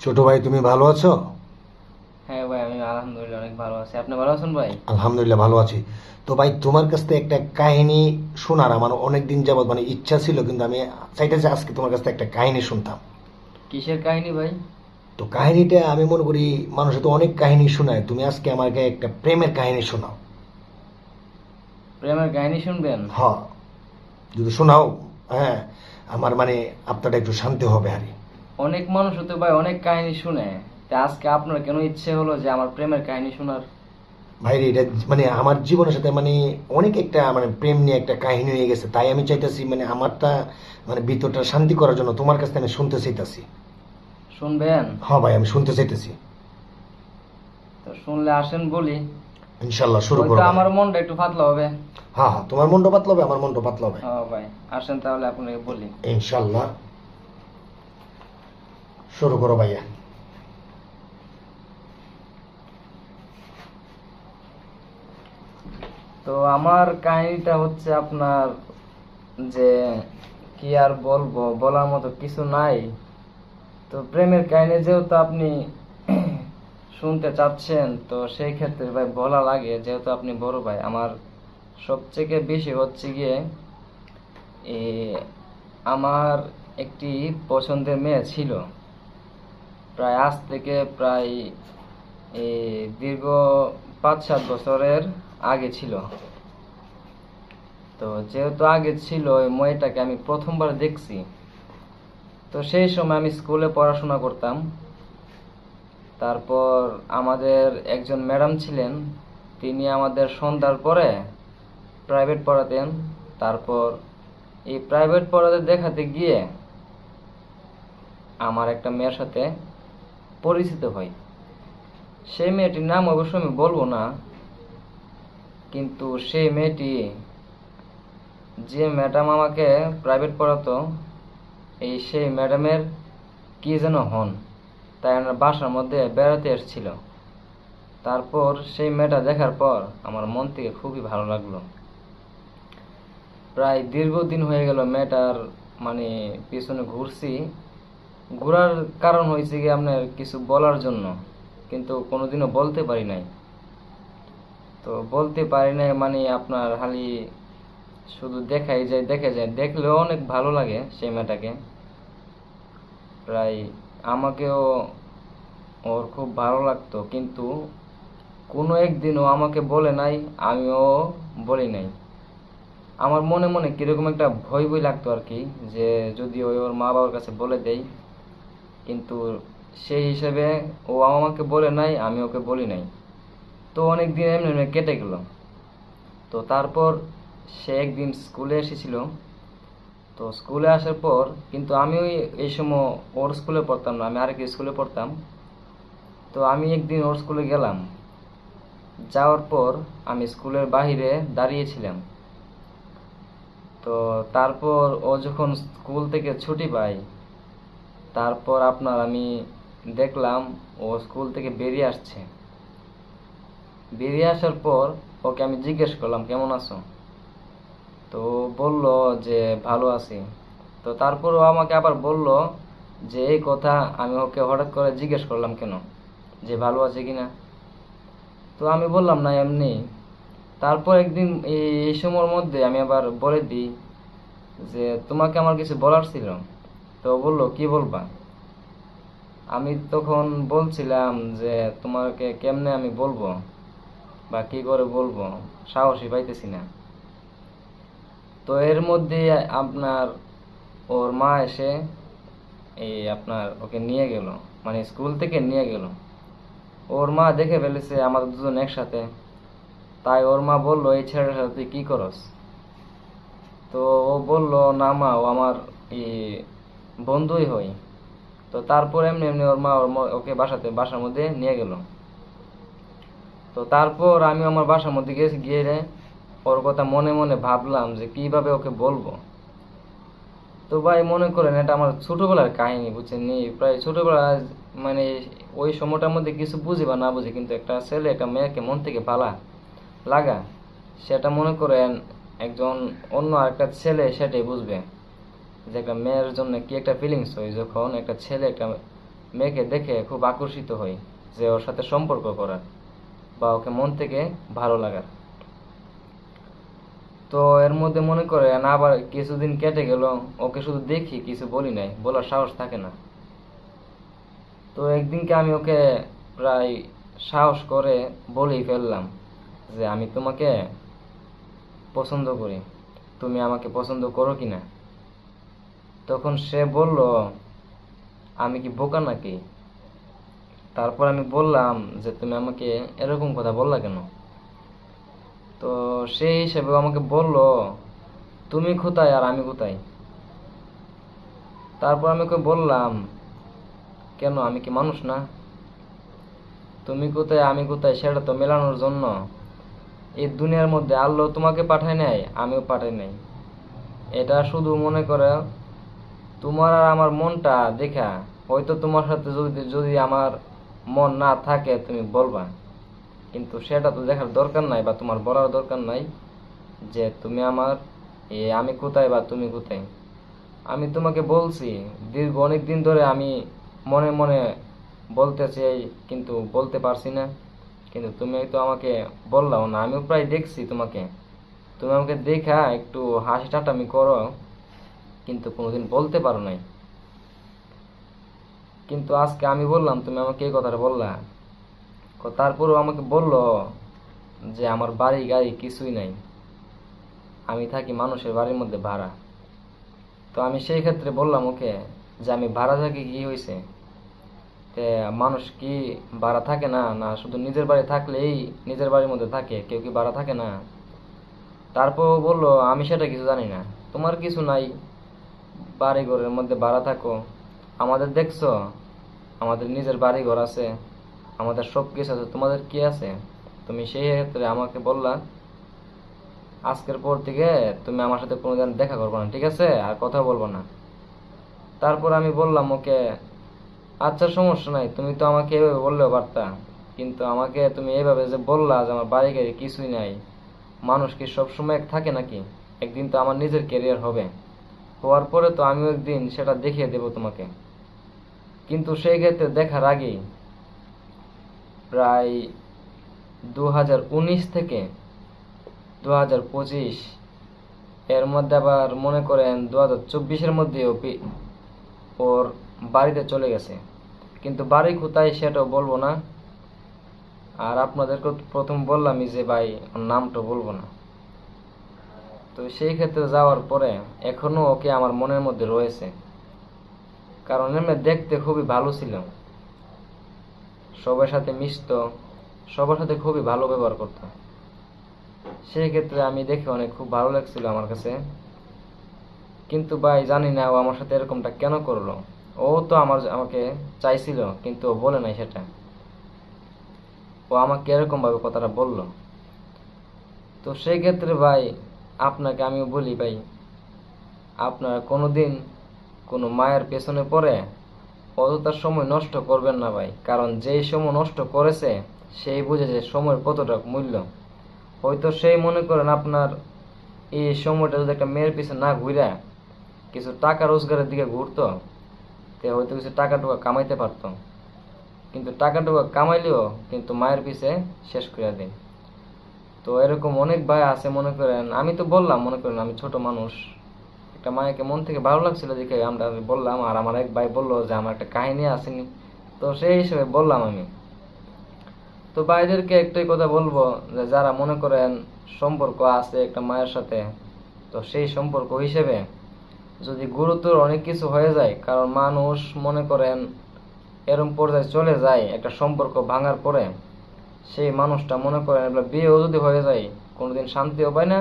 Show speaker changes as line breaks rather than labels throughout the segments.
ছোট ভাই, তুমি ভালো আছো?
হ্যাঁ ভাই, আমি আলহামদুলিল্লাহ অনেক ভালো আছি। আপনি ভালো আছেন ভাই?
আলহামদুলিল্লাহ ভালো আছি। তো ভাই, তোমার কাছ থেকে একটা কাহিনী শোনার আমার অনেক দিন যাবত ইচ্ছা ছিল, কিন্তু আমি চাইতেছি আজকে তোমার কাছ থেকে একটা কাহিনী শুনতাম।
কিসের কাহিনী ভাই?
তো কাহিনীটা আমি মনে করি, মানুষে তো অনেক কাহিনী শোনায়, তুমি আজকে আমাকে একটা প্রেমের কাহিনী শোনাও।
প্রেমের কাহিনী শুনবেন?
হ্যাঁ, যদি শোনাও, হ্যাঁ, আমার আপনারটা একটু শান্তি হবে আরে।
অনেক মানুষ তো ভাই অনেক কাহিনী শুনে। তা আজকে আপনার কেন ইচ্ছে হলো যে আমার প্রেমের কাহিনী শোনার?
ভাই রে, এটা আমার জীবনের সাথে অনেক একটা প্রেম নিয়ে একটা কাহিনী হয়ে গেছে, তাই আমি চাইতেছি আমারটা ভিতরটা শান্তি করার জন্য তোমার কাছ থেকে আমি শুনতে চাইতেছি।
শুনবেন?
হ্যাঁ ভাই, আমি শুনতে চাইতেছি।
তো শুনলে আসেন বলি।
ইনশাল্লাহ, শুরু
হয়তো
করো ভাই।
আমার মনটা একটু পাতলা হবে।
হ্যাঁ হ্যাঁ, তোমার মনটা পাতলা হবে, আমার মনটা পাতলা হবে।
হ্যাঁ ভাই, আসেন তাহলে আপনাকে বলি।
ইনশাল্লাহ, শুরু করো ভাইয়া।
তো আমার কাহিনীটা হচ্ছে আপনার, যে কি আর বলবো, বলার মতো কিছু নাই। তো প্রেমের কাহিনী যেহেতু আপনি শুনতে চাচ্ছেন, তো সেই ক্ষেত্রে ভাই বলা লাগে, যেহেতু আপনি বড় ভাই আমার। সবথেকে বেশি হচ্ছে গিয়ে এ, আমার একটি পছন্দের মেয়ে ছিল। প্রায় আজ থেকে প্রায় দীর্ঘ 5-7 বছরের আগে ছিল। তো যেহেতু আগে ছিল, ওই মেয়েটাকে আমি প্রথমবার দেখছি। তো সেই সময় আমি স্কুলে পড়াশোনা করতাম। তারপর আমাদের একজন ম্যাডাম ছিলেন, তিনি আমাদের সন্ধ্যার পরে প্রাইভেট পড়াতেন। তারপর এই প্রাইভেট পড়াতে দেখাতে গিয়ে আমার একটা মেয়ের সাথে পরিচিত হই। সেই মেয়েটির নাম অবশ্য আমি বলবো না, কিন্তু সেই মেয়েটি, যে ম্যাডাম আমাকে প্রাইভেট পড়াতো, সেই ম্যাডামের কি যেন হন, তাই আমার বাসার মধ্যে বেড়াতে এসেছিল। তারপর সেই মেয়েটা দেখার পর আমার মন থেকে খুবই ভালো লাগলো। প্রায় দীর্ঘদিন হয়ে গেল মেয়েটার মানে পিছনে ঘুরছি। ঘোরার কারণ হয়েছে কি আপনার কিছু বলার জন্য, কিন্তু কোনোদিনও বলতে পারি নাই। তো বলতে পারি নাই আপনার খালি শুধু দেখাই যায়, দেখে যায়, দেখলেও অনেক ভালো লাগে সেই মেয়েটাকে। প্রায় আমাকেও ওর খুব ভালো লাগতো, কিন্তু কোনো একদিনও আমাকে বলে নাই, আমিও বলি নাই। আমার মনে মনে কিরকম একটা ভয় ভয় লাগতো আর কি, যে যদি ওর মা বাবার কাছে বলে দেই। কিন্তু সেই হিসেবে ও আমাকে বলে নাই, আমি ওকে বলি নাই। তো অনেক দিন এমনি এমনি কেটে গেল। তো তারপর সে একদিন স্কুলে এসেছিল। তো স্কুলে আসার পর কিন্তু আমি এই সময় ওর স্কুলে পড়তাম না, আমি আরেক স্কুলে পড়তাম। তো আমি একদিন ওর স্কুলে গেলাম। যাওয়ার পর আমি স্কুলের বাহিরে দাঁড়িয়েছিলাম। তো তারপর ও যখন স্কুল থেকে ছুটি পায়, তারপর আমি দেখলাম ও স্কুল থেকে বেরিয়ে আসছে। বেরিয়ে আসার পর ওকে আমি জিজ্ঞেস করলাম, কেমন আছো? তো বলল যে ভালো আছি। তো তারপর ও আমাকে আবার বলল যে এই কথা। আমি ওকে হঠাৎ করে জিজ্ঞেস করলাম কেন, যে ভালো আছে কিনা। তো আমি বললাম না, এমনি। তারপর একদিন এই সময়ের মধ্যে আমি আবার বলে দিই যে তোমাকে আমার কিছু বলার ছিল। তো বলল, কি বলবা? আমি তখন বলছিলাম যে তোমাকে কেমনে আমি বলবো বা কি করে বলবো, সাহসই পাইতেছি না। তো এর মধ্যে আপনার ওর মা এসে ওকে নিয়ে গেল, স্কুল থেকে নিয়ে গেল। ওর মা দেখে ফেলেছে আমাদের দুজন একসাথে। তাই ওর মা বলল, এই ছেলেটার সাথে তুই কি করস? তো ও বলল, না মা, ও আমার এই বন্ধুই হয়। তো তারপর এমনি এমনি ওর মা ওকে বাসার মধ্যে নিয়ে গেল। তো তারপর আমি আমার বাসার মধ্যে গিয়ে ওর কথা মনে মনে ভাবলাম যে কিভাবে ওকে বলবো। তো ভাই মনে করেন এটা আমার ছোটবেলার কাহিনী, বুঝছেন নি? প্রায় ছোটবেলায় মানে ওই সময়টার মধ্যে কিছু বুঝি বা না বুঝি, কিন্তু একটা ছেলে একটা মেয়েকে মন থেকে ভালো লাগা, সেটা মনে করেন একজন অন্য আরেকটা ছেলে সেটাই বুঝবে, যে একটা মেয়ের জন্য কি একটা ফিলিংস হয় যখন একটা ছেলে একটা মেয়েকে দেখে খুব আকর্ষিত হই, যে ওর সাথে সম্পর্ক করার বা ওকে মন থেকে ভালো লাগার। তো এর মধ্যে মনে করেন আবার কিছুদিন কেটে গেল, ওকে শুধু দেখি, কিছু বলি নাই, বলার সাহস থাকে না। তো একদিনকে আমি ওকে প্রায় সাহস করে বলেই ফেললাম যে আমি তোমাকে পছন্দ করি, তুমি আমাকে পছন্দ করো কিনা। তখন সে বলল, আমি কি বোকা নাকি? তারপর আমি বললাম যে তুমি আমাকে এরকম কথা বললা কেন? তো সেই হিসেবে আমাকে বলল, তুমি কোথায় আর আমি কোথায়? তারপর আমি ওকে বললাম, কেন, আমি কি মানুষ না? তুমি কোথায় আমি কোথায় সেটা তো মেলানোর জন্য এই দুনিয়ার মধ্যে আল্লাহ তোমাকে পাঠায় নাই, আমিও পাঠাই নাই। এটা শুধু মনে করে তোমার আর আমার মনটা দেখা, হয়তো তোমার সাথে যদি যদি আমার মন না থাকে তুমি বলবা, কিন্তু সেটা তো দেখার দরকার নাই বা তোমার বলার দরকার নাই যে তুমি আমার আমি কোথায় বা তুমি কোথায়। আমি তোমাকে বলছি দীর্ঘ অনেক দিন ধরে, আমি মনে মনে বলতে চাই কিন্তু বলতে পারছি না, কিন্তু তুমি তো আমাকে বললাও না। আমিও প্রায় দেখছি তোমাকে, তুমি আমাকে দেখা একটু হাসি ঠাট্টামি করো, কিন্তু কোনোদিন বলতে পারো নাই। কিন্তু আজকে আমি বললাম, তুমি আমাকে এই কথাটা বললা। তারপরেও আমাকে বললো যে আমার বাড়ি গাড়ি কিছুই নাই, আমি থাকি মানুষের বাড়ির মধ্যে ভাড়া। তো আমি সেই ক্ষেত্রে বললাম ওকে যে আমি ভাড়া থাকি, কি হয়েছে? তে মানুষ কি ভাড়া থাকে না? না শুধু নিজের বাড়ি থাকলেই নিজের বাড়ির মধ্যে থাকে, কেউ কি ভাড়া থাকে না? তারপর ও বললো, আমি সেটা কিছু জানি না, তোমার কিছু নাই, বাড়ি ঘরের মধ্যে ভাড়া থাকো, আমাদের দেখছো, আমাদের নিজের বাড়ি ঘর আছে, আমাদের সব কিছু আছে, তোমাদের কি আছে? তুমি সেই ক্ষেত্রে আমাকে বললা, আজকের পর থেকে তুমি আমার সাথে কোনোদিন দেখা করবে না, ঠিক আছে, আর কথা বলবো না। তারপর আমি বললাম ওকে, আচ্ছা সমস্যা নাই, তুমি তো আমাকে এভাবে বললেও পারতা, কিন্তু আমাকে তুমি এইভাবে যে বললা যে আমার বাড়ি গাড়ি কিছুই নাই, মানুষ কি সবসময় এক থাকে নাকি? একদিন তো আমার নিজের ক্যারিয়ার হবে, হওয়ার পরে তো আমিও একদিন সেটা দেখিয়ে দেব তোমাকে। কিন্তু সেই ক্ষেত্রে দেখার আগেই প্রায় 2019 থেকে 2025, এর মধ্যে আবার মনে করেন 2024-এর মধ্যেও ওর বাড়িতে চলে গেছে, কিন্তু বাড়ি কোথায় সেটাও বলবো না। আর আপনাদেরকে প্রথম বললামই যে ভাই ওর নামটা বলবো না। তো সেই ক্ষেত্রে যাওয়ার পরে এখনো ওকে আমার মনের মধ্যে রয়েছে, কারণ এমনি দেখতে খুবই ভালো ছিল, সবার সাথে মিশতো, সবার সাথে খুবই ভালো ব্যবহার করতো। সেই ক্ষেত্রে আমি দেখে অনেক খুব ভালো লাগছিল আমার কাছে। কিন্তু ভাই জানি না ও আমার সাথে এরকমটা কেন করলো। ও তো আমাকে চাইছিল, কিন্তু ও বলে নাই সেটা, ও আমাকে এরকম ভাবে কথাটা বললো। তো সেই ক্ষেত্রে ভাই আপনাকে আমিও বলি ভাই, আপনারা কোনোদিন কোনো মায়ের পেছনে পড়ে অযথা সময় নষ্ট করবেন না ভাই, কারণ যেই সময় নষ্ট করেছে সেই বুঝে যে সময়ের কতটা মূল্য। হয়তো সেই মনে করেন আপনার এই সময়টা যদি একটা মেয়ের পিছনে না ঘুরে কিছু টাকা রোজগারের দিকে ঘুরতো, তে হয়তো কিছু টাকা টুকা কামাইতে পারতো, কিন্তু টাকা টুকা কামাইলেও কিন্তু মায়ের পিছে শেষ করে দেয়। তো এরকম অনেক ভাই আছে, মনে করেন আমি তো বললাম, মনে করেন আমি ছোট মানুষ, একটা মায়েকে মন থেকে ভালো লাগছিল দেখে আমরা বললাম, আর আমার এক ভাই বললো যে আমার একটা কাহিনী আসেনি, তো সেই হিসেবে বললাম আমি। তো ভাইদেরকে একটাই কথা বলবো যে যারা মনে করেন সম্পর্ক আছে একটা মায়ের সাথে, তো সেই সম্পর্ক হিসেবে যদি গুরুতর অনেক কিছু হয়ে যায়, কারণ মানুষ মনে করেন এরম পর্যায়ে চলে যায় একটা সম্পর্ক ভাঙার পরে, সেই মানুষটা মনে করেন বিয়েও যদি হয়ে যায় কোনোদিন শান্তিও পায় না,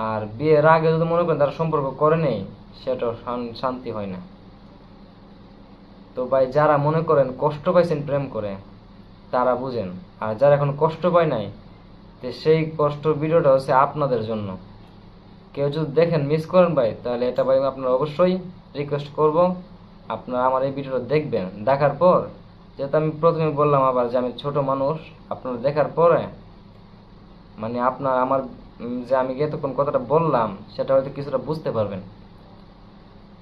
আর বিয়ের আগে যদি মনে করেন তারা সম্পর্ক করে নেই সেটাও শান্তি হয় না। তো ভাই যারা মনে করেন কষ্ট পাইছেন প্রেম করে তারা বুঝেন, আর যারা এখন কষ্ট পায় নাই, তো সেই কষ্ট ভিডিওটা হচ্ছে আপনাদের জন্য। কেউ যদি দেখেন মিস করেন ভাই, তাহলে এটা ভাই আপনার অবশ্যই রিকোয়েস্ট করব আপনারা আমার এই ভিডিওটা দেখবেন। দেখার পর, যেহেতু আমি প্রথমে বললাম আবার যে আমি ছোট মানুষ, আপনারা দেখার পরে মানে আপনার আমার যে আমি এতক্ষণ কথাটা বললাম সেটা হয়তো কিছুটা বুঝতে পারবেন।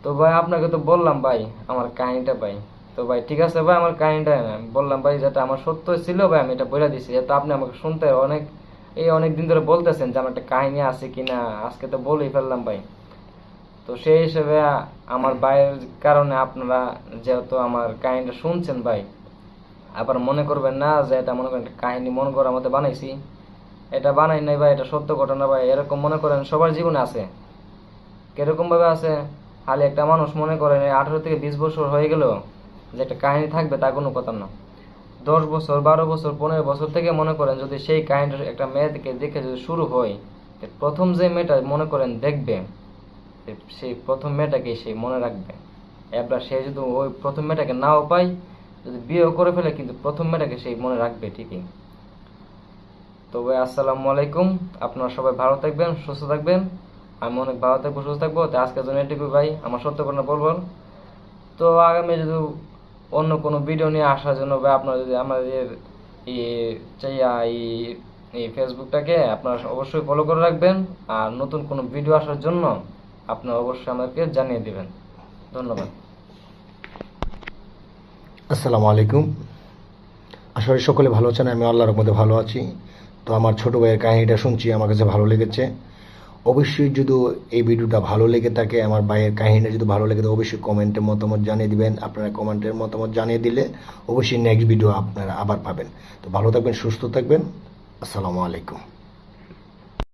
তো ভাই আপনাকে তো বললাম ভাই আমার কাহিনীটা ভাই, তো ভাই ঠিক আছে ভাই, আমার কাহিনীটা আমি বললাম ভাই, যেটা আমার সত্য ছিল ভাই আমি এটা বলে দিছি। তো আপনি আমাকে শুনতে অনেক দিন ধরে বলতেছেন যে আমার একটা কাহিনী আছে কিনা, আজকে তো বলেই ফেললাম ভাই। তো সেই হিসেবে আমার ভাইয়ের কারণে আপনারা যেহেতু আমার কাহিনীটা শুনছেন ভাই, আবার মনে করবেন না যে এটা মনে করেন একটা কাহিনী মন করার মতো বানাইছি। এটা বানাই নাই ভাই, এটা সত্য ঘটনা ভাই। এরকম মনে করেন সবার জীবনে আছে। কিরকম ভাবে আছে, খালি একটা মানুষ মনে করেন 18 থেকে 20 বছর হয়ে গেল যে একটা কাহিনী থাকবে তা কোনো কথা না। 10 বছর, 12 বছর, 15 বছর থেকে মনে করেন যদি সেই কাহিনীটা একটা মেয়েকে দেখে যদি শুরু হয়, তো প্রথম যে মেয়েটা মনে করেন দেখবে, সেই প্রথম মেয়েটাকে সে মনে রাখবে। এবার সে যদি ওই প্রথম মেয়েটাকে নাও পায়, যদি বিয়েও করে ফেলে, কিন্তু প্রথম মেয়েটাকে সেই মনে রাখবে ঠিকই। তবে আসসালামু আলাইকুম, আপনারা সবাই ভালো থাকবেন, সুস্থ থাকবেন। আমি অনেক ভালো থাকবো, সুস্থ থাকবো। তো আজকের জন্য এটুকু ভাই, আমার সত্য ঘটনা বলবো। তো আগামী যদি অন্য কোনো ভিডিও নিয়ে আসার জন্য বা আপনারা যদি আমাদের এই চাইয়া এই ফেসবুকটাকে আপনারা অবশ্যই ফলো করে রাখবেন। আর নতুন কোনো ভিডিও আসার জন্য আপনারা অবশ্যই আমাকে জানিয়ে দিবেন। ধন্যবাদ।
আসসালামু আলাইকুম। আশা করি সকলে ভালো আছেন, আমি আল্লাহর রহমতে ভালো আছি। তো আমার ছোট ভাইয়ের কাহিনীটা শুনছি, আমার কাছে ভালো লেগেছে। অবশ্যই যদি এই ভিডিওটা ভালো লেগে থাকে, আমার ভাইয়ের কাহিনীটা যদি ভালো লেগে থাকে, অবশ্যই কমেন্টে মতামত জানিয়ে দিবেন। আপনারা কমেন্টের মতামত জানিয়ে দিলে অবশ্যই নেক্সট ভিডিও আপনারা আবার পাবেন। তো ভালো থাকবেন, সুস্থ থাকবেন। আসসালামু আলাইকুম।